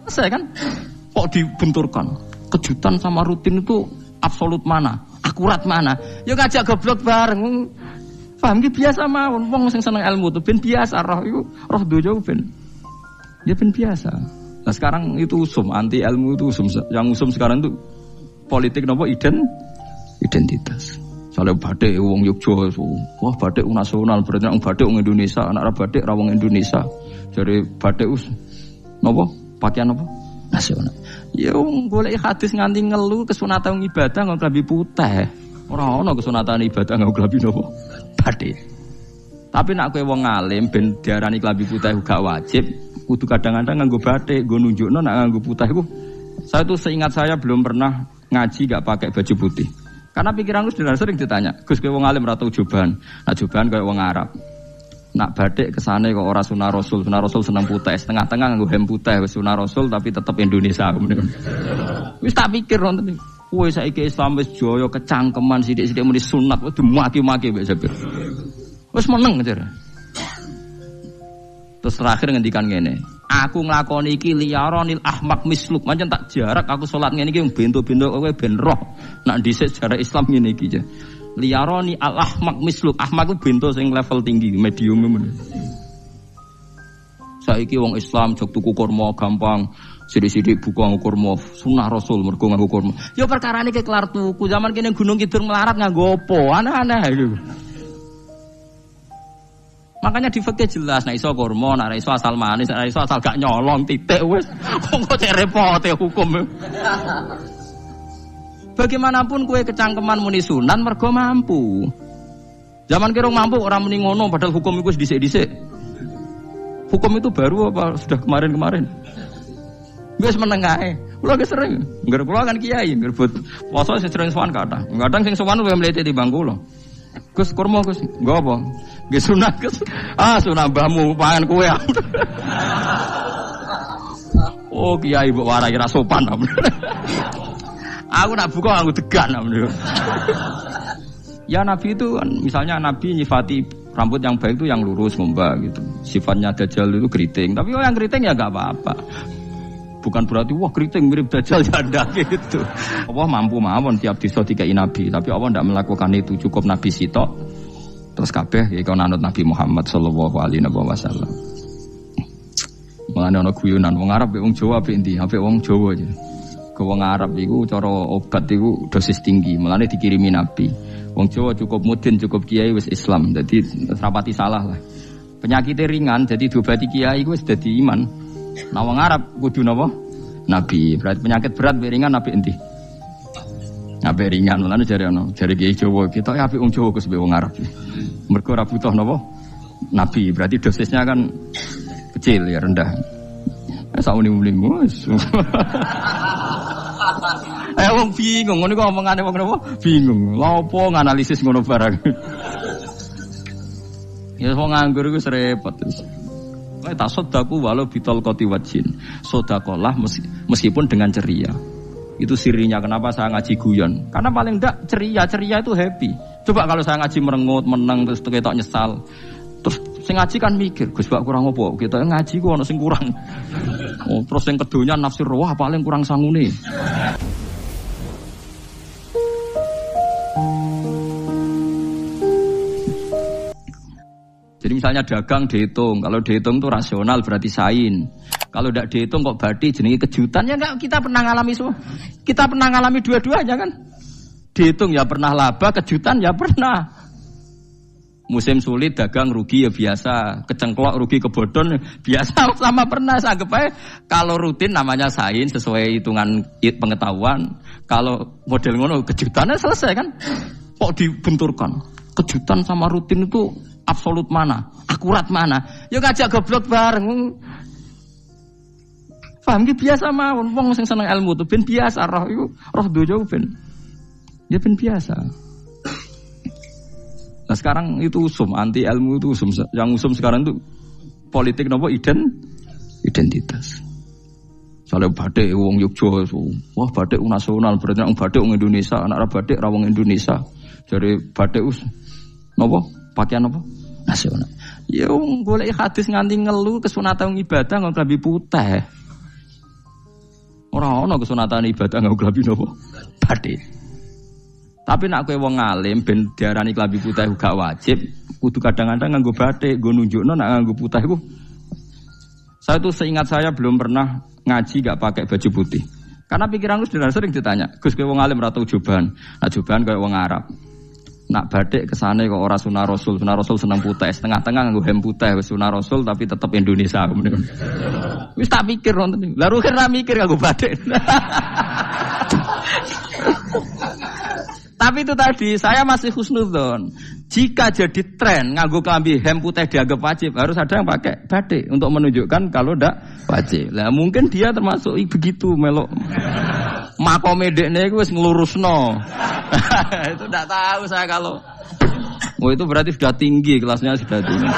selesai kan? Kok dibenturkan? Kejutan sama rutin itu absolut mana? Akurat mana? Ya ngajak goblok bareng. Paham ki biasa mawon wong sing seneng ilmu tuh ben biasa roh iku roh dojo ben. Ya ben biasa. Nah sekarang itu usum anti ilmu itu usum. Yang usum sekarang itu politik nopo identitas. Soalnya batik wong Yogyo, wah batik nasional berarti orang batik wong Indonesia, anak batik ra wong Indonesia. Jadi batik nopo pakaian nopo nasional. Ya wong golek hadis nganti ngelu kesunatan ibadah nggo klambi putih. Ora ono kesunatan ibadah nggo klambi nopo batik. Tapi nek kowe wong alim ben diarani klambi putih gak wajib, kudu kadang-kadang nganggo batik, nggo nunjukno nek nganggo putih iku. Saya tuh seingat saya belum pernah ngaji gak pakai baju putih. Karena pikiranku sudah sering ditanya, Gus kowe wong alim ora tau joban. Nah joban koyo wong Arab. Nak batik kesane kok ora sunah Rasul seneng putih, setengah-tengah nganggo hem putih wis sunah Rasul tapi tetep Indonesia. Wis tak pikir wonten iki. Kowe saiki Islam wis jaya kecangkeman sithik-sithik muni sunat kudu maki-maki mbek Sabir. Wis meneng jar. Terus terakhir ngendikan ngene, aku nglakoni iki liyaronil ahmak misluk, pancen tak jarak aku salat ngene iki bento-bento kowe ben roh. Nak dhisik sejarah Islam ngene iki aja. Liyaroni al ahmak misluk, ahmak ku bento sing level tinggi, medium men. Saiki wong Islam jog tuku kurma gampang, sithik-sithik buka kurma, sunah Rasul mergo nganggo kurma. Ya perkarane ki kelar tuku, zaman kene Gunung Kidul melarat nganggo apa? Aneh-aneh iku. Makanya di fikih jelas, nek iso kurma, nek iso asal manis, nek iso asal gak nyolong titik wis. Kok cek repote hukum. Bagaimanapun kue kecangkeman muni sunan mergo mampu. Zaman kira mampu orang muni ngono padahal hukum itu dhisik-dhisik. Hukum itu baru apa sudah kemarin-kemarin? Wis meneng ae. Kula ge sering, ngger kula kan kiai, ngerbut poso sering sowan kathah. Kadang sing sowan luwih mlete timbang kula. Gus kurma Gus, nggo apa? Nggih sunah Gus. Ah sunah mbahmu pangan kowe. Oh kiai mbok warai ra sopan. Aku nak buka aku tegan. Ya Nabi itu kan, misalnya Nabi nyifati rambut yang baik itu yang lurus ngomba gitu. Sifatnya Dajjal itu keriting, tapi yang keriting ya gak apa-apa. Bukan berarti wah keriting mirip Dajjal janda gitu. Allah mampu mawon tiap disa dikai Nabi, tapi Allah tidak melakukan itu, cukup Nabi sitok. Terus kabeh iki kon anut Nabi Muhammad sallallahu alaihi wasallam. Mulane ana guyonan wong Arab wong Jawa apik endi? Apik wong Jawa aja. Wong Arab iku cara obat iku dosis tinggi, mulane dikirimi Nabi. Wong Jawa cukup mudin, cukup kiai wis Islam. Jadi rapati salah lah. Penyakitnya ringan, jadi diobati kiai wis dadi iman. Nah wong Arab kudu napa? Nabi. Berarti penyakit berat mbek ringan apik endi? Apik ringan, mulane jare ono, jare kiai Jawa kita ya apik wong Jawa Gus mbek wong Arab. Mergo ora butuh napa? Nabi. Berarti dosisnya kan kecil ya, rendah. Sauni-uni mus. Wong bingung, ngono kok omongane wong napa? Bingung. Lha opo nganalisis ngono barang. Ya wong nganggur iku repot terus. Kae tak sedaku walau bitol qoti wajin. Sedekahlah meskipun dengan ceria. Itu sirinya kenapa saya ngaji guyon. Karena paling ndak ceria itu happy. Coba kalau saya ngaji merengut, meneng terus ketok nyesal. Terus sing ngaji kan mikir, Gus Pak kurang apa? Kita ngaji kok ana sing kurang. Oh, terus sing kedonya nafsir wah paling kurang sangune. Jadi misalnya dagang dihitung, kalau dihitung itu rasional berarti sain. Kalau tidak dihitung kok berarti jenenge kejutan ya enggak, kita pernah ngalami semua. Kita pernah ngalami dua-duanya kan? Dihitung ya pernah laba, kejutan ya pernah. Musim sulit dagang rugi ya biasa, kecengklok rugi kebodhon biasa sama pernah. Anggap aja kalau rutin namanya sain sesuai hitungan pengetahuan. Kalau model ngono kejutannya selesai kan? Kok dibenturkan? Kejutan sama rutin itu absolut mana? Akurat mana? Ya ngajak goblok bareng. Paham ki biasa mawon wong sing seneng ilmu tuh ben biasa roh iku roh dojo ben. Ya ben biasa. Nah sekarang itu usum, anti ilmu itu usum. Yang usum sekarang itu politik nopo identitas. Soalnya batik wong Yogyo, wah batik nasional berarti orang batik wong Indonesia, anak batik ra wong Indonesia. Jadi batik nopo pakaian nopo nasional. Ya wong golek hadis nganti ngelu kesunatan ibadah nggo klambi putih. Ora ana kesunatan ibadah nganggo klambi napa? Batik. Tapi nek kowe wong alim ben diarani klambi putih gak wajib, kudu kadang-kadang nganggo batik, nggo nunjukno nek nganggo putih iku. Saya tuh seingat saya belum pernah ngaji gak pakai baju putih. Karena pikiranku sudah sering ditanya, Gus kowe wong alim ora tau jubahan. Nah jubahan kaya wong Arab. Nak batik kesane kok ora sunah Rasul seneng putih, setengah-tengah nganggo hem putih wis sunah Rasul tapi tetep Indonesia. Wis tak pikir nonton. Lah rugen ra mikir nganggo batik. Tapi itu tadi saya masih husnudzon. Jika jadi tren nganggo klambi hem putih dianggap wajib, harus ada yang pakai batik untuk menunjukkan kalau ndak wajib. Lah mungkin dia termasuk begitu melok. Makome dekne iku wis nglurusno. Itu ndak tahu saya kalau. Oh itu berarti sudah tinggi, kelasnya sudah tinggi.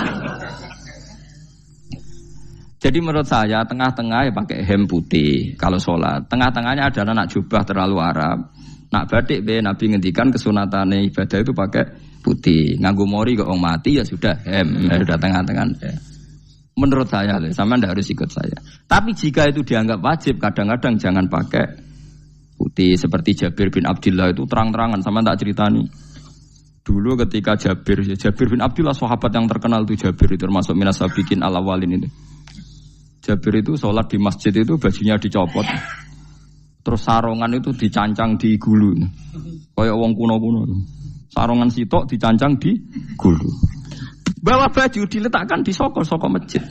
Jadi menurut saya tengah-tengah ya pakai hem putih kalau sholat. Tengah-tengahnya adalah nak jubah terlalu Arab. Nak batik be Nabi ngendikan kesunatane ibadah itu pakai putih. Nganggo mori kok wong mati ya sudah hem, ya sudah tengah-tengah. Menurut saya, sama ndak harus ikut saya. Tapi jika itu dianggap wajib, kadang-kadang jangan pakai putih. Seperti Jabir bin Abdullah itu terang-terangan, sama tak ceritani. Dulu ketika Jabir bin Abdullah sahabat yang terkenal itu Jabir itu termasuk minas sabiqin al-awwalin itu. Jabir itu sholat di masjid itu bajunya dicopot. Terus sarongan itu dicancang di gulu. Kayak wong kuno-kuno. Sarongan sitok dicancang di gulu. Bawa baju diletakkan di soko-soko masjid.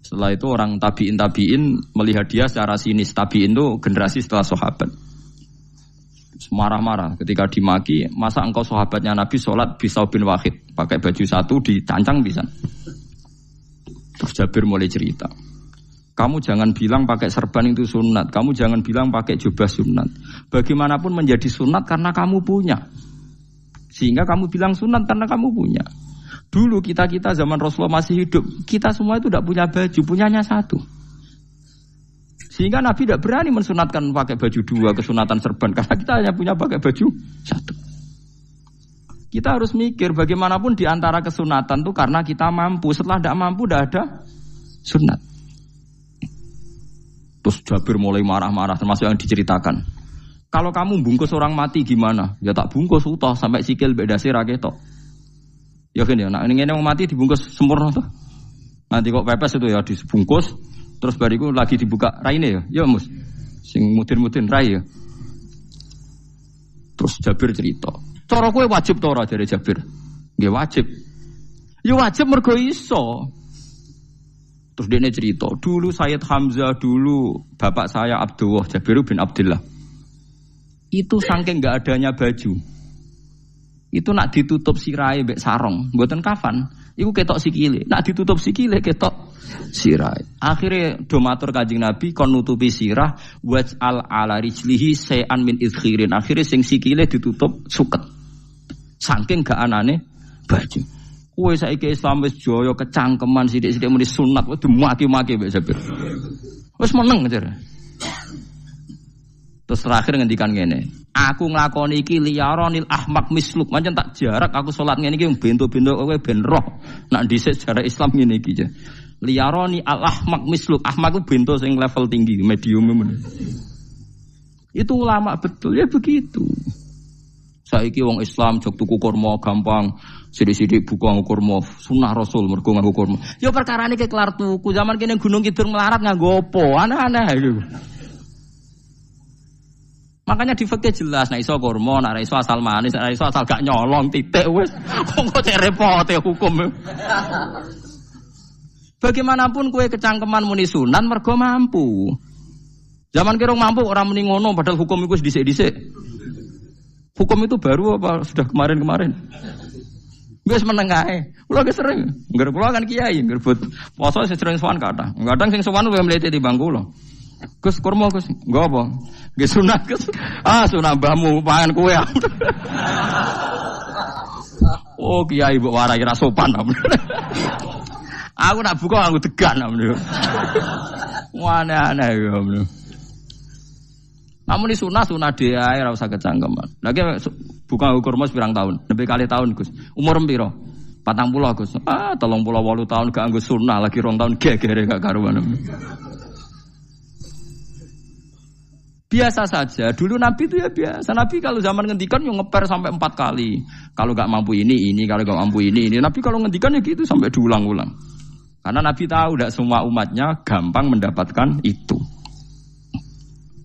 Setelah itu orang tabiin melihat dia secara sinis. Tabiin itu generasi setelah sahabat. Marah-marah ketika dimaki, masa engkau sahabatnya Nabi sholat bisa bin wahid. Pakai baju satu dicancang bisa. Terus Jabir mulai cerita. Kamu jangan bilang pakai serban itu sunat. Kamu jangan bilang pakai jubah sunat. Bagaimanapun menjadi sunat karena kamu punya. Sehingga kamu bilang sunat karena kamu punya. Dulu kita zaman Rasulullah masih hidup, kita semua itu tidak punya baju, punyanya satu. Sehingga Nabi tidak berani mensunatkan pakai baju dua, kesunatan serban. Karena kita hanya punya pakai baju satu. Kita harus mikir bagaimanapun di antara kesunatan itu karena kita mampu. Setelah tidak mampu tidak ada sunat. Terus Jabir mulai marah-marah termasuk yang diceritakan. Kalau kamu bungkus orang mati gimana? Ya tak bungkus utuh sampai sikil bedasi raketok. Ya kan ya, nah ini mau mati dibungkus sempurna tuh. Nanti kok pepes itu ya dibungkus terus bariku lagi dibuka raine ya. Ya Mus. Sing mudin-mudin rai ya. Terus Jabir cerita. Cara kowe wajib to ora jare Jabir? Nggih wajib. Ya wajib mergo iso. Terus dia cerita, dulu Sayyid Hamzah, dulu bapak saya Abdullah, Jabir bin Abdullah. Itu saking enggak adanya baju. Itu nak ditutup sirai mbek sarong, mboten kafan. Iku ketok sikile. Nak ditutup sikile ketok sirai. Akhirnya do matur Kanjeng Nabi kon nutupi sirah waj'al ala rijlihi shay'an min idkhirin. Akhirnya sing sikile ditutup suket. Saking gak anane baju. Kowe saiki Islam wis jaya kecangkeman sithik-sithik muni sunat wis dimaki-maki mbek Jabir. Wis meneng jar. Terus terakhir ngendikan ngene, aku nglakoni iki liyaronil ahmak misluk, pancen tak jarak aku salat ngene iki bento-bento kowe ben roh. Nak dhisik sejarah Islam ngene iki je. Liyaroni al ahmak misluk, ahmak ku bento sing level tinggi, medium men. Itu ulama betul ya begitu. Saiki wong Islam jog tuku kurma gampang, sithik-sithik buku nganggo kurma, sunah Rasul mergo nganggo kurma. Ya perkarane ke kelar tuku, zaman kene Gunung Kidul melarat nganggo apa? Aneh-aneh iku. Makanya di fikih jelas, nek iso kurma, nek iso asal manis, nek iso asal gak nyolong titik wis. Kok cek repote hukum. Bagaimanapun kowe kecangkeman muni sunan mergo mampu. Zaman kira mampu orang muni ngono padahal hukum iku wis dhisik-dhisik. Hukum itu baru apa sudah kemarin-kemarin? Wis meneng ae. Kula ge sering, ngger kula kan kiai, ngerbut poso sering sowan kathah. Kadang sing sowan luwih mlete timbang kula. Gus kurma Gus, nggo apa? Nggih sunat Gus. Ah sunah mbahmu pangan kowe. Oh kiai mbok warai ra sopan. Aku nak buka aku degan. Aneh-aneh ya. Namun di sunah dia ora usah kecangkeman. Lagi buka kurma pirang tahun, lebih kali tahun Gus. Umur piro? 40 Gus. 38 tahun gak nggo sunah lagi 2 tahun gegere gak karuan. Biasa saja. Dulu Nabi itu ya biasa. Nabi kalau zaman ngendikan yang ngeper sampai 4 kali. Kalau nggak mampu ini, kalau nggak mampu ini. Nabi kalau ngendikan ya gitu sampai diulang-ulang. Karena Nabi tahu tidak semua umatnya gampang mendapatkan itu.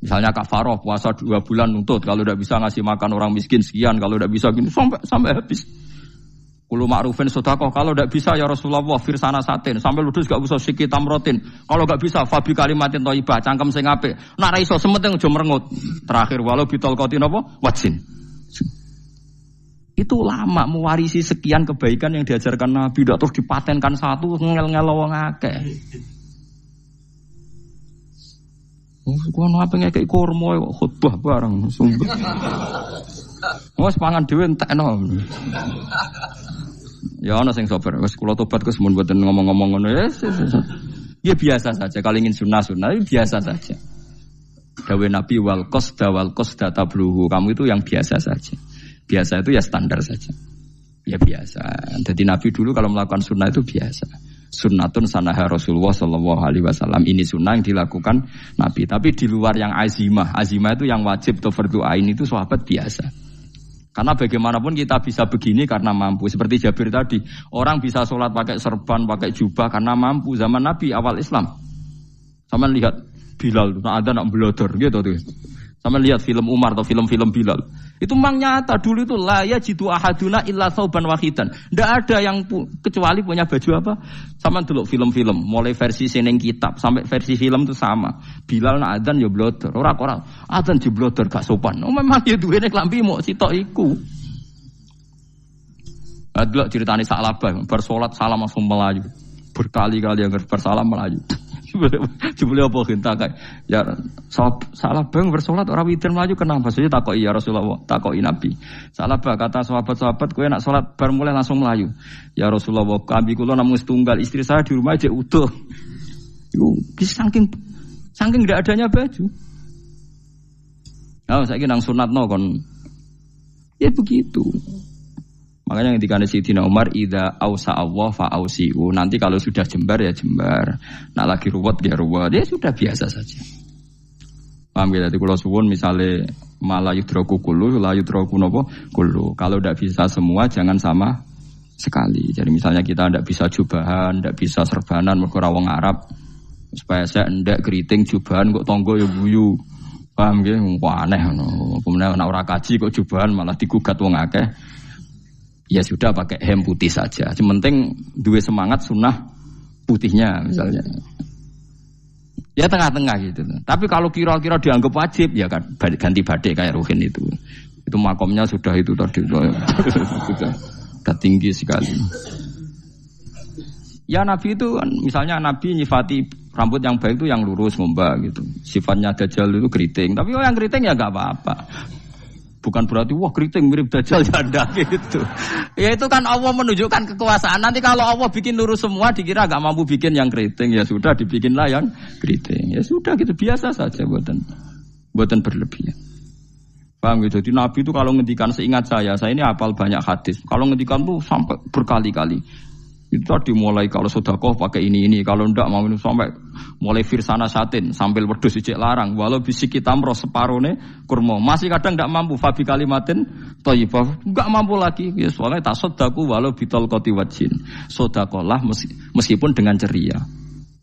Misalnya kafaroh puasa 2 bulan nuntut. Kalau tidak bisa ngasih makan orang miskin sekian. Kalau tidak bisa gini sampai habis. Kulo ma'rufin sedekah, kalau tidak bisa ya Rasulullah firsana satin, sampai ludus gak usah sikit tamrotin. Kalau gak bisa fabi kalimatin thayyibah, cangkem sing apik. Nek ra iso sementing aja merengut. Terakhir walau bitol kotin apa? Wajin. Itu lama mewarisi sekian kebaikan yang diajarkan Nabi, tidak terus dipatenkan satu ngel-ngel wong akeh. Kono apa ngekek kurma khutbah bareng sumpah. Wes pangan dhewe entekno. Ya ana sing sabar, wis kula tobat Gus mun mboten ngomong-ngomong ngono ya. Ya biasa saja, kalau ingin sunnah-sunnah biasa saja. Dawe Nabi wal qasda tabluhu, kamu itu yang biasa saja. Biasa itu ya standar saja. Ya biasa. Jadi Nabi dulu kalau melakukan sunnah itu biasa. Sunnatun sanaha Rasulullah sallallahu alaihi wasallam. Ini sunnah yang dilakukan Nabi. Tapi di luar yang azimah. Azimah itu yang wajib atau fardhu ain itu sahabat biasa. Karena bagaimanapun kita bisa begini karena mampu. Seperti Jabir tadi, orang bisa sholat pakai serban, pakai jubah karena mampu. Zaman Nabi awal Islam. Sama lihat Bilal, ada nak belodor gitu tuh. Sama lihat film Umar atau film-film Bilal. Itu memang nyata dulu itu la yajidu ahaduna illa thawban wahidan. Tidak ada yang kecuali punya baju apa. Sama dulu film-film, mulai versi seneng kitab sampai versi film itu sama. Bilal nak adzan ya blodor, ora adzan di blodor gak sopan. Oh memang ya duwene klambi mok sitok iku. Adlok ceritane Sa'labah, bar salat salam langsung melayu. Berkali-kali yang bersalam melayu. Jebule apa genta kae. Ya salah bang bersolat ora witir mlayu kenapa? Saya takoki ya Rasulullah, takoki Nabi. Salah bah kata sahabat-sahabat kowe nak salat bar mulai langsung mlayu. Ya Rasulullah, kami kula namung setunggal, istri saya di rumah aja utuh. Iku saking ndak adanya baju. Oh, saiki nang sunatno kon. Ya begitu. Makanya ketika Sayyidina Umar idza ausa Allah fa ausiu. Nanti kalau sudah jembar ya jembar. Nak lagi ruwet ya ruwet. Ya sudah biasa saja. Paham ya? Jadi kalau suwun misalnya malah yudraku kullu, la yudraku napa kullu. Kalau tidak bisa semua jangan sama sekali. Jadi misalnya kita tidak bisa jubahan, tidak bisa serbanan mergo ora wong Arab. Supaya saya ndak keriting jubahan kok tonggo ya guyu. Paham nggih? Aneh ngono. Kemudian nek ora kaji kok jubahan malah digugat wong akeh. Ya sudah pakai hem putih saja. Yang penting dua semangat sunnah putihnya misalnya. Ya tengah-tengah gitu. Tapi kalau kira-kira dianggap wajib ya kan ganti badik kayak Ruhin itu. Itu makomnya sudah itu tadi sudah tinggi sekali. Ya Nabi itu misalnya Nabi nyifati rambut yang baik itu yang lurus ngombak gitu. Sifatnya Dajjal itu keriting. Tapi yang keriting ya enggak apa-apa. Bukan berarti wah keriting mirip Dajjal janda gitu. Ya itu kan Allah menunjukkan kekuasaan. Nanti kalau Allah bikin lurus semua dikira gak mampu bikin yang keriting. Ya sudah dibikinlah yang keriting. Ya sudah gitu biasa saja buatan berlebihan. Paham gitu. Jadi Nabi itu kalau ngendikan seingat saya ini hafal banyak hadis. Kalau ngendikan tuh sampai berkali-kali. Itu tadi mulai kalau sedekah pakai ini, kalau ndak mau sampai mulai firsana satin sambil wedhus ijek larang walau bisiki tamro separone kurma masih kadang ndak mampu fabi kalimatin thayyibah enggak mampu lagi ya soalnya tasaddaku walau bitol qati wajin sedekahlah meskipun dengan ceria.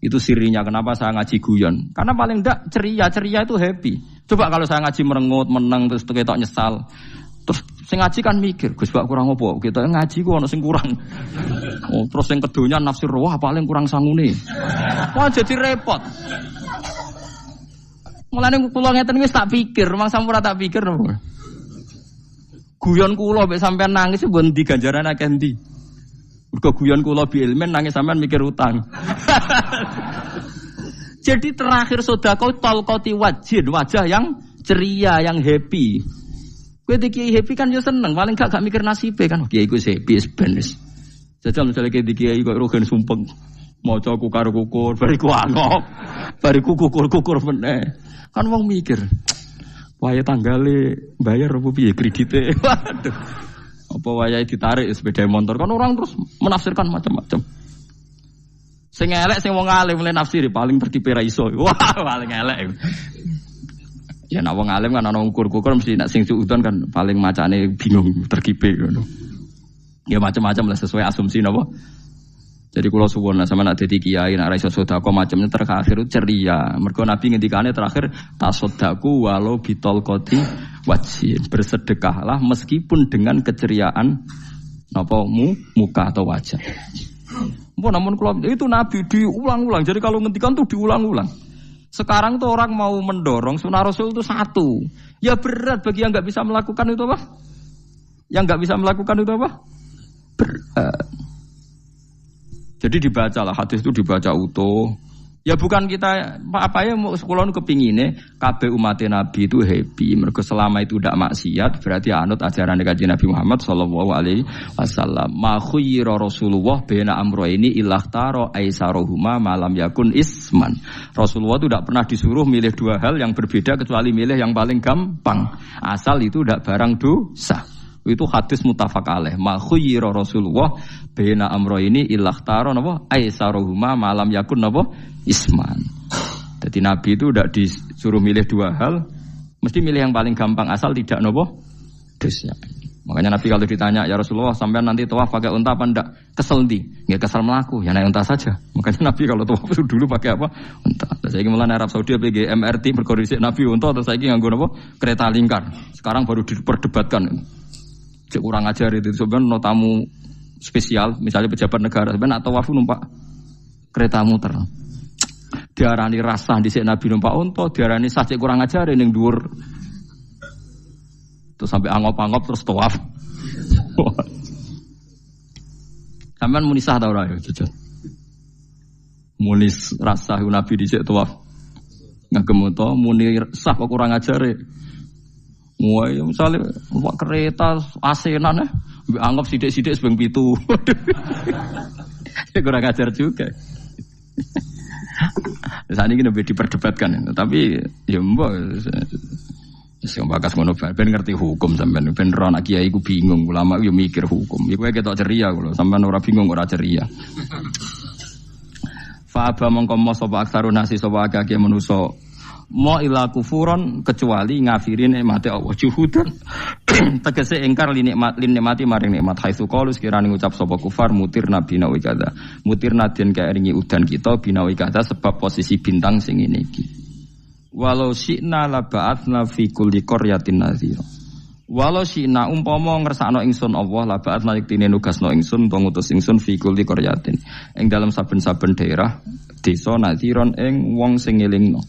Itu sirinya kenapa saya ngaji guyon karena paling ndak ceria itu happy. Coba kalau saya ngaji merengut meneng terus ketok nyesal. Terus sing ngaji kan mikir, Gus bak kurang apa? Kita ngaji kok ana sing kurang. Oh, terus sing kedonya nafsir wah paling kurang sangune. Wah jadi repot. Mulane kula ngeten wis tak pikir, memang sampun tak pikir. Guyon kula mek sampean nangis mbon ndi ganjaran akeh ndi. Mergo guyon kula bi ilmen nangis sampean mikir utang. Jadi terakhir sedekah talqati wajhin, wajah yang ceria, yang happy. Kowe iki happy kan yo seneng, paling gak mikir nasibe kan. Kiai ku happy sebenes. Jajal misale kiai kok rogen sumpeng. Maca kukar-kukur, bariku angop. Bariku kukur-kukur meneh. Kan wong mikir. Wae tanggale bayar opo piye kredite. Waduh. Apa wayahe ditarik sepeda motor kan orang terus menafsirkan macam-macam. Sing elek sing wong alim mulai nafsiri paling tertipe ra iso. Wah, paling elek. Ya nek wong alim kan ana ukur-ukur mesti nek sing suudon kan paling macane bingung tergipe ngono. Ya macam-macam lah sesuai asumsi napa. Jadi kula suwun lah sama nek dadi kiai nek ra iso sedekah macamnya terakhir ceria. Mergo Nabi ngendikane terakhir tasaddaku walau bitolqati wajhin. Bersedekahlah meskipun dengan keceriaan napa muka atau wajah. Namun kalau itu Nabi diulang-ulang. Jadi kalau ngendikan tuh diulang-ulang. Sekarang tuh orang mau mendorong sunnah Rasul itu satu. Ya berat bagi yang nggak bisa melakukan itu apa? Yang nggak bisa melakukan itu apa? Berat. Jadi dibacalah hadis itu dibaca utuh. Ya bukan kita apa ya sekolah kepingine kabeh umat Nabi itu happy. Mergo selama itu tidak maksiat berarti anut ajaran Kanjeng Nabi Muhammad sallallahu alaihi wasallam. Ma khuyira Rasulullah baina amrayni ilakhtara aisarohuma malam yakun isman. Rasulullah itu tidak pernah disuruh milih dua hal yang berbeda kecuali milih yang paling gampang. Asal itu tidak barang dosa. Itu hadis muttafaq alaih. Ma khuyira Rasulullah baina amrayni ilakhtara napa aisarohuma malam yakun napa isman. Jadi Nabi itu tidak disuruh milih dua hal, mesti milih yang paling gampang asal tidak nopo dosa. Makanya Nabi kalau ditanya ya Rasulullah sampean nanti tawaf pakai unta apa ndak? Kesel ndi? Nggih kesel melaku, ya naik unta saja. Makanya Nabi kalau tawaf dulu pakai apa? Unta. Saiki mulane Arab Saudi PG MRT mergo dhisik Nabi unta terus saiki nganggo napa? Kereta lingkar. Sekarang baru diperdebatkan. Cek kurang ajar itu sebenarnya no tamu spesial misalnya pejabat negara sebenarnya atau tawaf numpak kereta muter. Diarani rasah dhisik Nabi numpak unta, diarani sah cek kurang ajar ning dhuwur. Terus sampai angop-angop terus tawaf. Sampeyan muni sah ta ora ya, jujur. Muni rasah Nabi dhisik tawaf. Ngagem unta muni sah kok kurang ajar. Wah, misalnya numpak kereta asenan anggap sidik-sidik sebeng pitu. Kurang ajar juga. Saat ini lebih diperdebatkan, tapi ya mbak, sing bakas ngono ben ngerti hukum sampean, ben ora anak kiai ku bingung, ulama yo mikir hukum. Iku ketok ceria kula, sampean ora bingung ora ceria. Fa aba mongko mo sapa aksarun nasi sapa akeh manusa mo ila kufuron kecuali ngafirin nikmate Allah juhudan tegese ingkar li nikmati maring nikmat haitsu qalu sekirane ngucap sapa kufar mutir nabi nawi kada mutir nadien kaeringi udan kita binawi kada sebab posisi bintang sing ngene iki walau syi'na la ba'atsna fi kulli qaryatin nadhira walau syi'na umpama ngersakno ingsun Allah la ba'atsna yektine nugasno ingsun utawa ngutus ingsun fi kulli qaryatin ing dalam saben-saben daerah desa nadhiron ing wong sing ngelingno.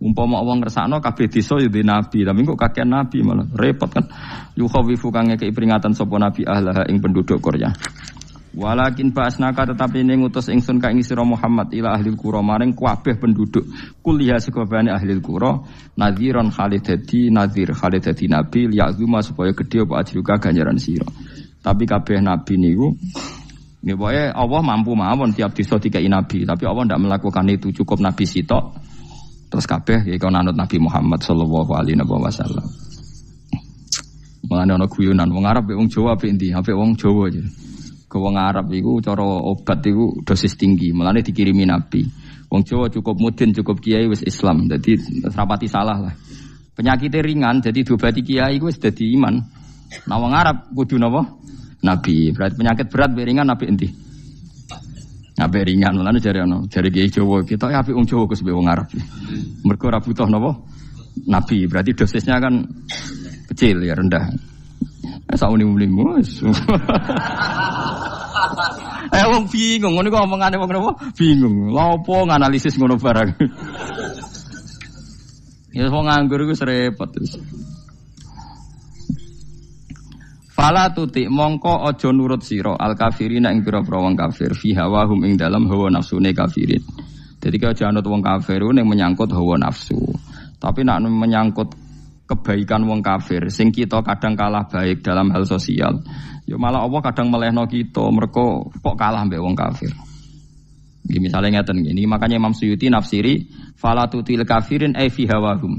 Umpama wong ngersakno kabeh desa ya di nabi, tapi kok kakek nabi malah repot kan. Yukhawifu kang ngekeki peringatan sapa nabi ahlah ing penduduk Korea. Walakin ba'asnaka tetapi ning ngutus ingsun ka ing sira Muhammad ila ahlil qura maring kabeh penduduk kuliah sekobane ahlil qura nadhiron khalidati nadhir khalidati nabi liya'zuma supaya gedhe apa ajruka ganjaran sira. Tapi kabeh nabi niku nggih pokoke Allah mampu mawon tiap desa dikai nabi, tapi Allah ndak melakukan itu cukup nabi sitok. Terus kabeh ya kon anut Nabi Muhammad sallallahu alaihi wasallam. Mulane ana guyonan wong Arab mek wong Jawa apik endi? Apik wong Jawa aja. Ke wong Arab iku cara obat iku dosis tinggi, mulane dikirimi Nabi. Wong Jawa cukup mudin, cukup kiai wis Islam. Dadi rapati salah lah. Penyakitnya ringan jadi diobati kiai iku wis dadi iman. Nah wong Arab kudu napa? Nabi. Berarti penyakit berat mek ringan apik endi? Apik ringan lan jare kiai Jawa kita apik wong Jawa Gus wong Arab. Mergo ora butuh napa? Nabi. Berarti dosisnya kan kecil ya rendah. Sauni-unimu wis. Wong bingung ngono kok omongane wong napa? Bingung. Lha opo nganalisis ngono barang. Ya wong nganggur iku repot terus. Fala tutik mongko aja nurut sira al kafirina ing pira-pira wong kafir fi hawahum ing dalam hawa nafsune kafirin. Dadi aja anut wong kafir ning menyangkut hawa nafsu. Tapi nek menyangkut kebaikan wong kafir sing kita kadang kalah baik dalam hal sosial, ya malah Allah kadang melehno kita mergo kok kalah mbek wong kafir. Iki misale ngeten ngene, makanya Imam Suyuti nafsiri fala tutil kafirin ai fi hawahum.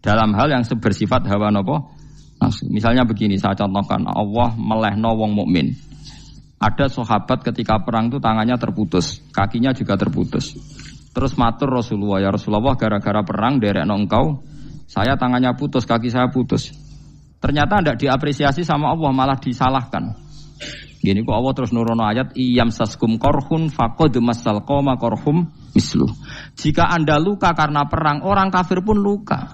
Dalam hal yang bersifat hawa napa? Misalnya begini, saya contohkan, Allah melehno wong mukmin. Ada sahabat ketika perang itu tangannya terputus, kakinya juga terputus. Terus matur Rasulullah, ya Rasulullah gara-gara perang derekno engkau Saya tangannya putus, kaki saya putus. Ternyata tidak diapresiasi sama Allah, malah disalahkan. Gini kok Allah terus nurono ayat iyam saskum korhun faqad masal qoma korhum mislu. Jika Anda luka karena perang, orang kafir pun luka.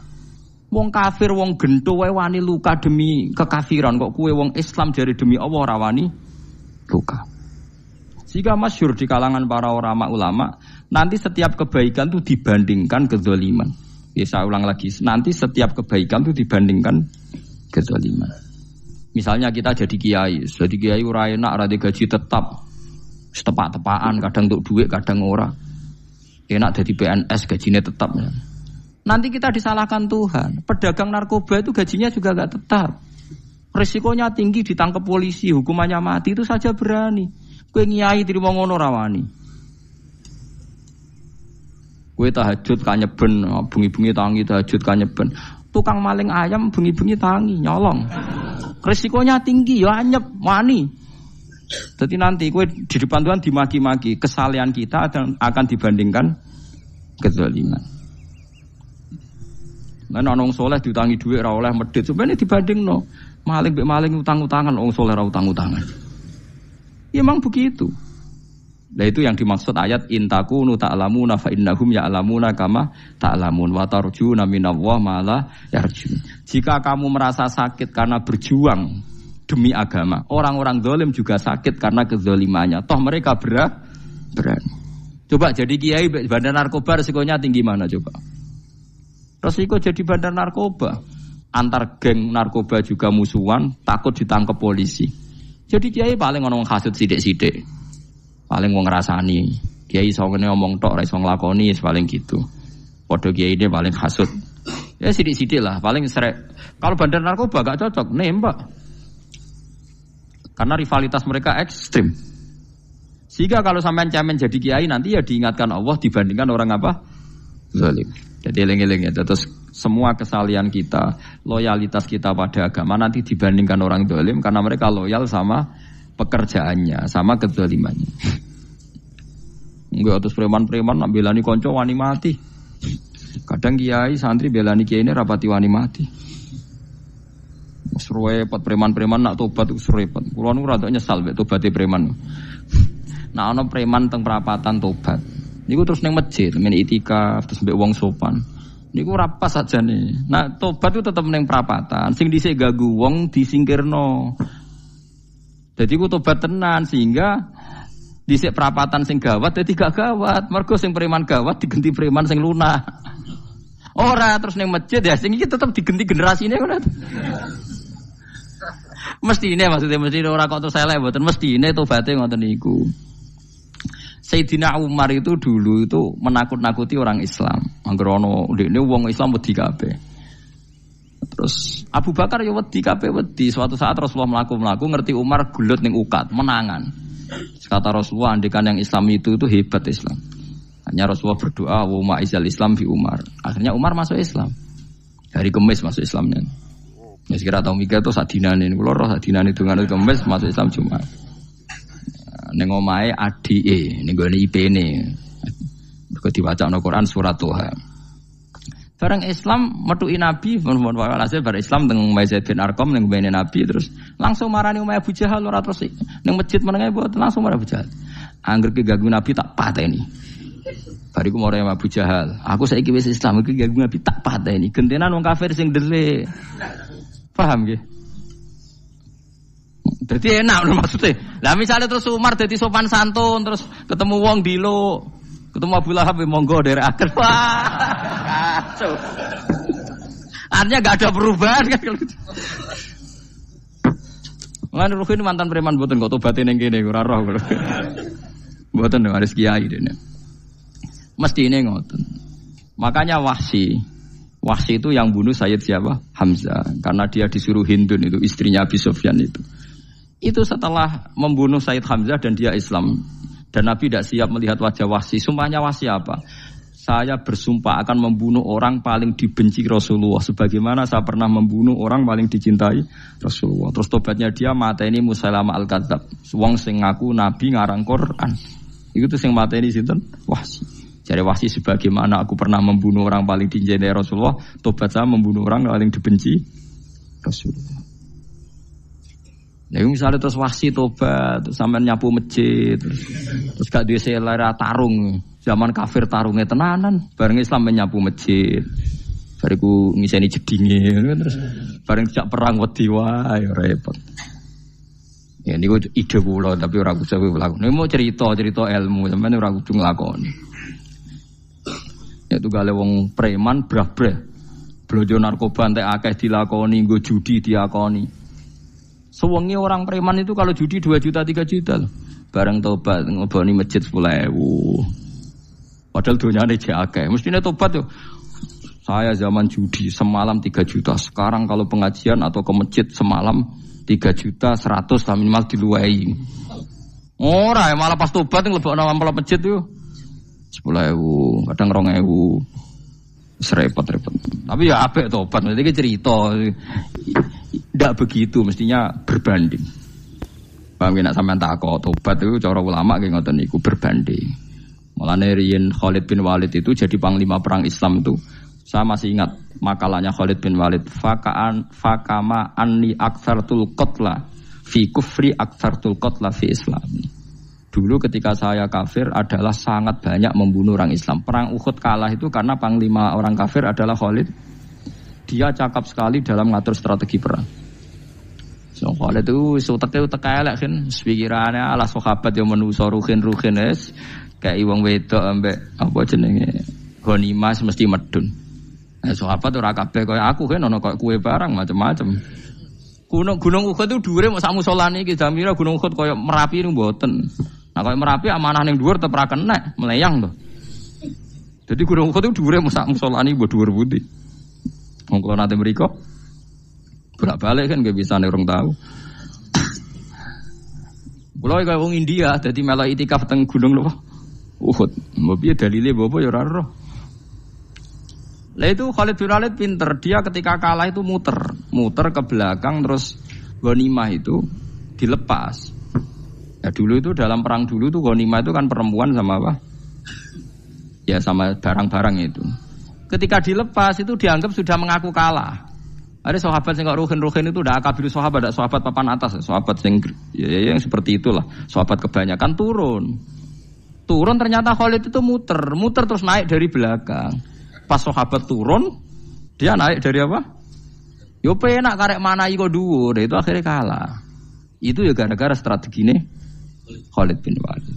Wong kafir wong gento wae wani luka demi kekafiran, kok kuwe wong Islam jare demi Allah ora wani luka. Jika masyhur di kalangan para ulama, nanti setiap kebaikan itu dibandingkan kezaliman. Ya saya ulang lagi, nanti setiap kebaikan itu dibandingkan kezaliman. Misalnya kita jadi kiai ora enak, ora gaji tetap, setepak-tepaan, kadang untuk duit, kadang ora. Enak jadi PNS, gajinya tetap. Nanti kita disalahkan Tuhan. Pedagang narkoba itu gajinya juga enggak tetap. Risikonya tinggi, ditangkap polisi, hukumannya mati, itu saja berani. Kowe nyai trimo ngono ra wani. Kowe tahajud kanyeben, bengi-bengi tangi tahajud kanyeben. Tukang maling ayam bengi-bengi tangi nyolong. Risikonya tinggi ya anyep wani. Jadi nanti kowe di depan Tuhan dimaki-maki, kesalehan kita akan dibandingkan kezaliman. Lan ana wong saleh diutangi dhuwit ora oleh medhit, sebenarnya dibandingno. Maling mbek maling utang-utangan, wong saleh ora utang-utangan. Ya memang begitu. Nah itu yang dimaksud ayat intakunu ta'lamuna fa innahum ya'lamuna kama ta'lamun wa tarjuna minallah ma la yarjun. Jika kamu merasa sakit karena berjuang demi agama, orang-orang zalim juga sakit karena kezalimannya. Toh mereka berani. Coba jadi kiai bandar narkoba resikonya tinggi mana coba? Resiko jadi bandar narkoba. Antar geng narkoba juga musuhan, takut ditangkap polisi. Jadi kiai paling ngomong hasud sidik-sidik. Paling wong ngrasani. Kiai iso ngene omong tok ora iso nglakoni paling gitu. Padha kiai ini paling hasud. Ya sidik-sidik lah, paling srek. Kalau bandar narkoba gak cocok, nembak. Karena rivalitas mereka ekstrim. Sehingga kalau sampean cemen jadi kiai nanti ya diingatkan Allah dibandingkan orang apa? Zalim. Jadi eling-eling ya. Terus semua kesalian kita, loyalitas kita pada agama nanti dibandingkan orang zalim karena mereka loyal sama pekerjaannya, sama kezalimannya. Enggak terus preman-preman nak belani konco wani mati. Kadang kiai santri belani kiai ini rapati wani mati. Repot preman-preman nak tobat itu repot. Kulo nu rada nyesal mek tobaté preman. Nah ana preman teng perapatan tobat. Niku terus ning masjid, men itikaf terus mbek wong sopan. Niku ora pas sajane. Nah tobat itu tetep ning perapatan. Sing dhisik gagu wong disingkirno. Jadi ku tobat tenan sehingga dhisik perapatan sing gawat dadi gak gawat. Mergo sing preman gawat diganti preman sing lunah. Ora terus ning masjid ya sing iki tetep diganti generasine ngono. Mestine maksudnya mesti ora kok terus elek mboten mestine tobaté ngoten niku. Sayyidina Umar itu dulu itu menakut-nakuti orang Islam. Angger ana ndekne wong Islam wedi kabeh. Terus Abu Bakar ya wedi kabeh wedi. Suatu saat Rasulullah mlaku-mlaku ngerti Umar gulut ning ukat, menangan. Kata Rasulullah andikan yang Islam itu hebat Islam. Hanya Rasulullah berdoa wa ma'izal Islam fi Umar. Akhirnya Umar masuk Islam. Hari Kamis masuk Islamnya. Ya sekira tau mikir itu sadinane kula roh sadinane dungane Kamis masuk Islam Jumat. Ning omahe adike ning gone IP-ne. Mergo diwacana Quran surat Toha. Bareng Islam metuki Nabi, mohon walhasil bareng Islam teng Zaid bin Arqam ning mbene Nabi terus langsung marani omahe Abu Jahal ora terus ning masjid menenge langsung marani Abu Jahal. Angger ki ganggu Nabi tak pateni. Bariku marani Abu Jahal. Aku saiki wis Islam iki ganggu Nabi tak pateni. Gentenan wong kafir sing delik. Paham nggih? Jadi enak lho maksudnya. Lah misalnya terus Umar jadi sopan santun terus ketemu wong dilo, ketemu Abu Lahab monggo dari akhir. Wah. Kacau. Artinya enggak ada perubahan kan kalau gitu. Lan Ruhin mantan preman mboten kok tobaté ning kene ora roh. Mboten dong harus kiai dene. Mesti ini ngoten. Makanya Wahsy itu yang bunuh Sayyid siapa? Hamzah. Karena dia disuruh Hindun itu istrinya Abi Sufyan itu. Itu setelah membunuh Sayyid Hamzah dan dia Islam. Dan Nabi tidak siap melihat wajah Wahsy. Sumpahnya Wahsy apa? Saya bersumpah akan membunuh orang paling dibenci Rasulullah. Sebagaimana saya pernah membunuh orang paling dicintai Rasulullah. Terus tobatnya dia mateni Musailamah al-Kadzab. Wong sing ngaku Nabi ngarang Quran. Itu tuh sing mateni sinten? Wahsy. Jadi Wahsy, sebagaimana aku pernah membunuh orang paling dicintai Rasulullah, tobat saya membunuh orang paling dibenci Rasulullah. Nah, misalnya terus Wahsy tobat, sampai nyapu masjid, terus gak duwe selera tarung, zaman kafir tarungnya tenanan, bareng Islam menyapu masjid, bariku ngiseni jedinge, terus bareng jak perang wedi wae repot. Ya niku ide kula tapi ora kudu lakoni. Nek mau cerita ilmu sampeyan ora kudu nglakoni. Ya tugale wong preman brah-brah. Blojo narkoba entek akeh dilakoni, nggo judi diakoni. Sewengi orang preman itu kalau judi 2 juta 3 juta loh. Bareng tobat ngoboni masjid 10.000. Padahal donyane jek akeh. Mestine tobat yo. Saya zaman judi semalam 3 juta. Sekarang kalau pengajian atau ke masjid semalam 3 juta 100 lah minimal diluwai. Ora malah pas tobat nglebokno amplop masjid yo 10.000, kadang 2.000. Repot-repot. Tapi ya apik tobat, iki cerita. Ndak begitu, mestinya berbanding. Paham nek sampean takok tobat itu cara ulama nggih ngoten niku berbanding. Mulane riyen Khalid bin Walid itu jadi panglima perang Islam itu. Saya masih ingat makalahnya Khalid bin Walid, fakama anni aktsartul qatla fi kufri aktsartul qatla fi Islam. Dulu ketika saya kafir adalah sangat banyak membunuh orang Islam. Perang Uhud kalah itu karena panglima orang kafir adalah Khalid. Dia cakap sekali dalam ngatur strategi perang. So Khalid itu utek elek kan, pikirane ala sahabat yang menuso ruhin es kayak wong wedok ambek apa jenenge ghanimah mesti medun. Nah, sahabat ora kabeh kaya aku kan ono kaya kue barang macam-macam. Gunung Uhud itu dhuwure mok sak musolane iki Jamira Gunung Uhud kaya Merapi niku mboten. Nah kaya Merapi amanah ning dhuwur tetep ra kenek, meleyang to. Jadi Gunung Uhud itu dhuwure mok sak musolane mbok dhuwur putih. Wong kula nate mriko bolak-balik kan gak bisa nek urung tahu. Kula kaya wong India dadi melok itikaf teng Gunung Uhud. Mbok piye dalile apa ya ora roh. Lah itu Khalid bin Walid pinter, dia ketika kalah itu muter ke belakang terus ghanimah itu dilepas. Ya dulu itu dalam perang dulu itu ghanimah itu kan perempuan sama apa? Ya sama barang-barang itu. Ketika dilepas itu dianggap sudah mengaku kalah. Ada sahabat yang ruhin itu udah akabir sahabat, ada sahabat papan atas, sahabat yang seperti itulah. Sahabat kebanyakan turun ternyata Khalid itu muter terus naik dari belakang. Pas sahabat turun, dia naik dari apa? Yo penak karek mana iko dhuwur, itu akhirnya kalah. Itu ya gara-gara strategine Khalid bin Walid.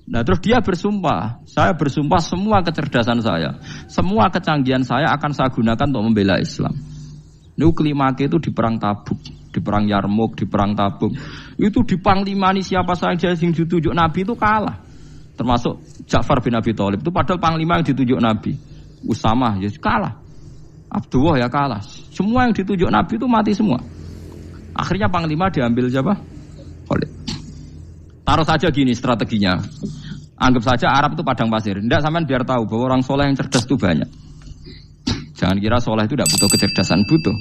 Nah terus dia bersumpah, saya bersumpah semua kecerdasan saya, semua kecanggihan saya akan saya gunakan untuk membela Islam. Niku kelimake itu di perang Tabuk, di perang Yarmuk, di perang Tabuk. Itu di panglimani siapa saja sing ditunjuk Nabi itu kalah. Termasuk Ja'far bin Abi Thalib itu padahal panglima yang ditunjuk Nabi. Usamah ya kalah. Abdullah ya kalah. Semua yang ditunjuk Nabi itu mati semua. Akhirnya panglima diambil siapa? Khalid. Taruh saja gini strateginya. Anggap saja Arab itu padang pasir. Tidak sampean biar tahu bahwa orang soleh yang cerdas itu banyak. Jangan kira soleh itu tidak butuh kecerdasan, butuh.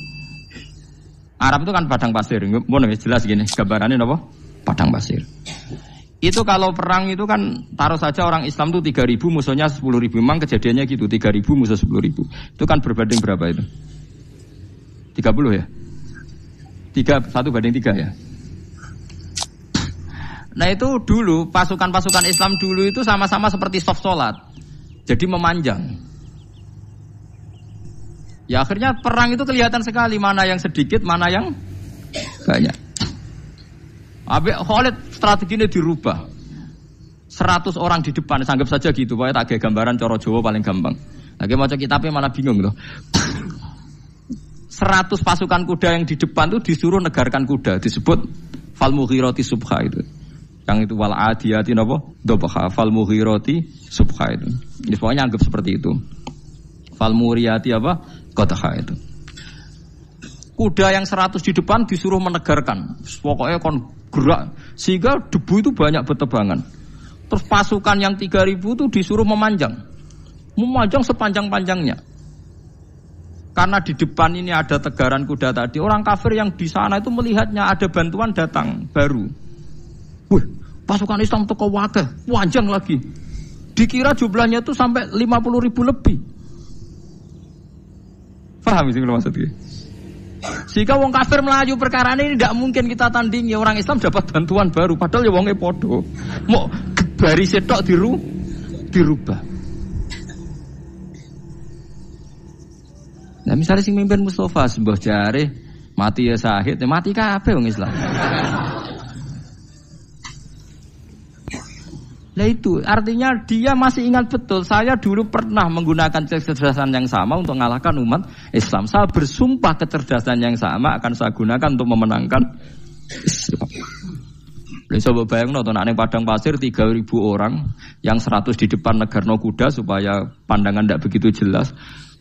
Arab itu kan padang pasir. Mau jelas gini gambarannya apa? Padang pasir. Itu kalau perang itu kan taruh saja orang Islam itu 3.000 musuhnya 10.000. Memang kejadiannya gitu 3.000 musuh 10.000. Itu kan berbanding berapa itu? 30 ya? 1 banding 3 ya? Nah itu dulu pasukan-pasukan Islam dulu itu sama-sama seperti soft sholat. Jadi memanjang. Ya akhirnya perang itu kelihatan sekali mana yang sedikit, mana yang banyak. Habis Khalid strateginya dirubah. 100 orang di depan, anggap saja gitu. Pokoknya tak kayak gambaran coro Jawa paling gampang. Lagi mau kitabnya malah bingung loh. 100 pasukan kuda yang di depan itu disuruh negarkan kuda, disebut fal mughirati subha itu. Yang itu wal adiyati napa? Dobha fal mughirati subha itu. Ini pokoknya anggap seperti itu. Fal muriyati apa? Qadha itu. Kuda yang 100 di depan disuruh menegarkan. Pokoknya kon gerak sehingga debu itu banyak bertebangan. Terus pasukan yang 3.000 itu disuruh memanjang sepanjang-panjangnya. Karena di depan ini ada tegaran kuda tadi, orang kafir yang di sana itu melihatnya ada bantuan datang baru. Wih, pasukan Islam teko wakeh, panjang lagi. Dikira jumlahnya itu sampai 50.000 lebih. Paham sih kalau maksudnya? Jika wong kafir melaju perkara ini tidak mungkin kita tandingi. Orang Islam dapat bantuan baru, padahal ya wongnya podo. Mau baris setok dirubah. Nah misalnya sing mimpin Mustafa sembah jare mati ya syahid, mati kabeh wong Islam. Nah itu artinya dia masih ingat betul. Saya dulu pernah menggunakan kecerdasan yang sama untuk mengalahkan umat Islam. Saya bersumpah kecerdasan yang sama akan saya gunakan untuk memenangkan Islam. Coba bayang nonton ning padang pasir 3.000 orang, yang 100 di depan negarno kuda supaya pandangan tidak begitu jelas.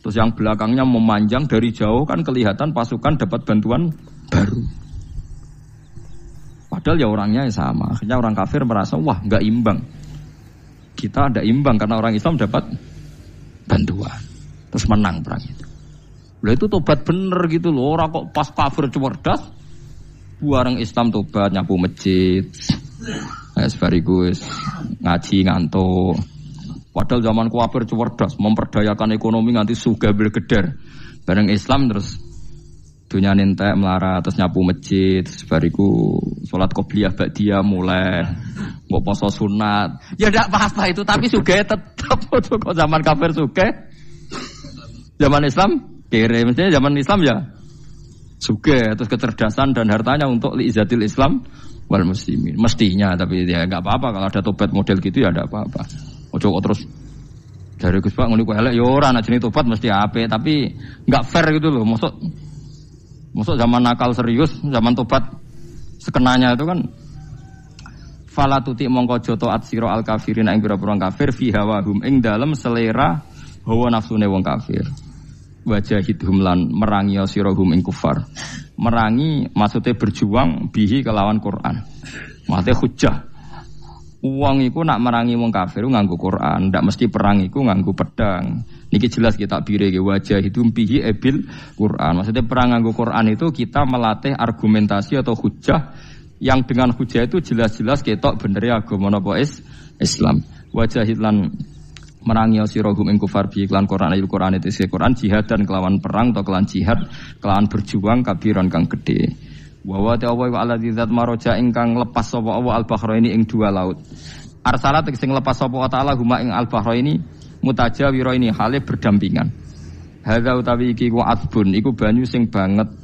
Terus yang belakangnya memanjang dari jauh kan kelihatan pasukan dapat bantuan baru. Padahal ya orangnya sama. Akhirnya orang kafir merasa wah nggak imbang. Kita ada imbang karena orang Islam dapat bantuan. Terus menang perang itu. Lah itu tobat bener gitu loh. Orang kok pas kafir cerdas, bareng Islam tobat nyapu masjid. Sebarigus ngaji ngantuk. Padahal zaman kafir cerdas, memperdayakan ekonomi nganti sugih bergeder. Bareng Islam terus dunia nentek melarat, terus nyapu masjid, sebariku sholat qobliyah ba'diyah mulai, mau poso sunat. Ya tidak apa-apa itu, tapi sugih tetap. Kok zaman kafir sugih, zaman Islam kere, mestinya zaman Islam ya sugih, terus kecerdasan dan hartanya untuk li'izatil Islam wal muslimin. Mestinya, tapi ya nggak apa-apa kalau ada tobat model gitu ya tidak apa-apa. Ojo terus dari Gus Pak ngene ku elek ya ora, nek jenenge tobat mesti apik, tapi enggak fair gitu loh. Maksud zaman nakal serius, zaman tobat sekenanya itu kan fala tuti mongko joto atsira al kafirin ing pira-pira kafir fi hawahum ing dalem selera hawa nafsune wong kafir. Wajahidhum lan merangi sirahum ing kufar. Merangi maksudnya berjuang bihi kelawan Quran. Maksudnya hujjah. Uang iku nak merangi wong kafir nganggo Quran, ndak mesti perang iku nganggo pedang. Niki jelas kita bireke wajah itu bihi ebil Quran. Maksudnya perang nganggo Quran itu kita melatih argumentasi atau hujah yang dengan hujah itu jelas-jelas ketok bener ya agama napa Islam. Wajah lan merangi sirahum ing kufar bihi lan Quran ayat Quran itu Quran jihad dan kelawan perang atau kelawan jihad, kelawan berjuang kabiran kang gede. Wa wa ta'ala wa alladzi zat maraja ingkang lepas sapa Allah al-bahraini ing dua laut. Arsalat sing lepas sapa ta'ala huma ing al-bahraini mutajawiraini hale berdampingan. Hadza utawi iki ku adbun iku banyu sing banget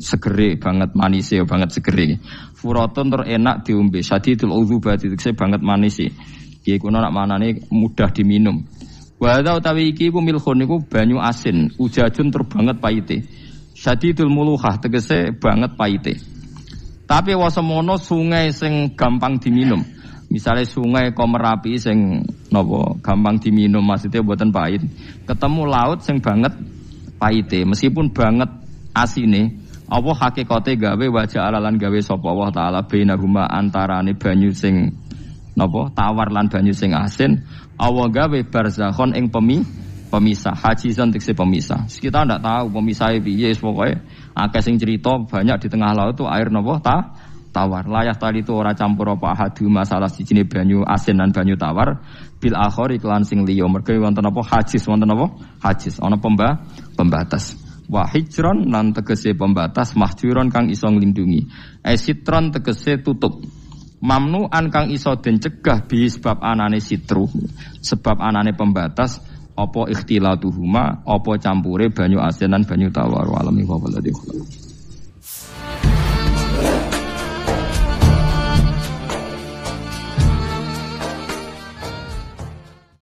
segere, banget manise, banget segere. Furatun tur enak diombe, sadidul udzubati tekse banget manise. Iki kuwi nak manane mudah diminum. Wa hadza utawi iki ku milkhun iku banyu asin, ujajun tur banget paite. Syadidul muluhah tegese banget paite. Tapi wasemono sungai sing gampang diminum. Misalnya sungai Komerapi sing napa gampang diminum maksudnya mboten pahit. Ketemu laut sing banget paite meskipun banget asine, apa hakikate gawe wajah alalan gawe sapa Allah taala bainahuma antarane banyu sing napa tawar lan banyu sing asin, Allah gawe barzakhon ing pemisah, hajizan tekse pemisah. Kita ndak tahu pemisahnya piye, pokoke akeh sing cerita banyak di tengah laut itu air napa tawar. Layah tali itu ora campur apa hadu masalah sijine banyu asin dan banyu tawar bil akhir iklan sing liya. Mergo wonten apa hajiz, wonten apa hajiz, ana pembatas. Wa hijron lan tegese pembatas, mahjuron kang iso nglindungi. Sitron tegese tutup. Mamnuan kang iso den cegah bi sebab anane sitru. Sebab anane pembatas apa ikhtilatuhuma, apa campure banyu asin lan banyu tawar. Walami wa waladi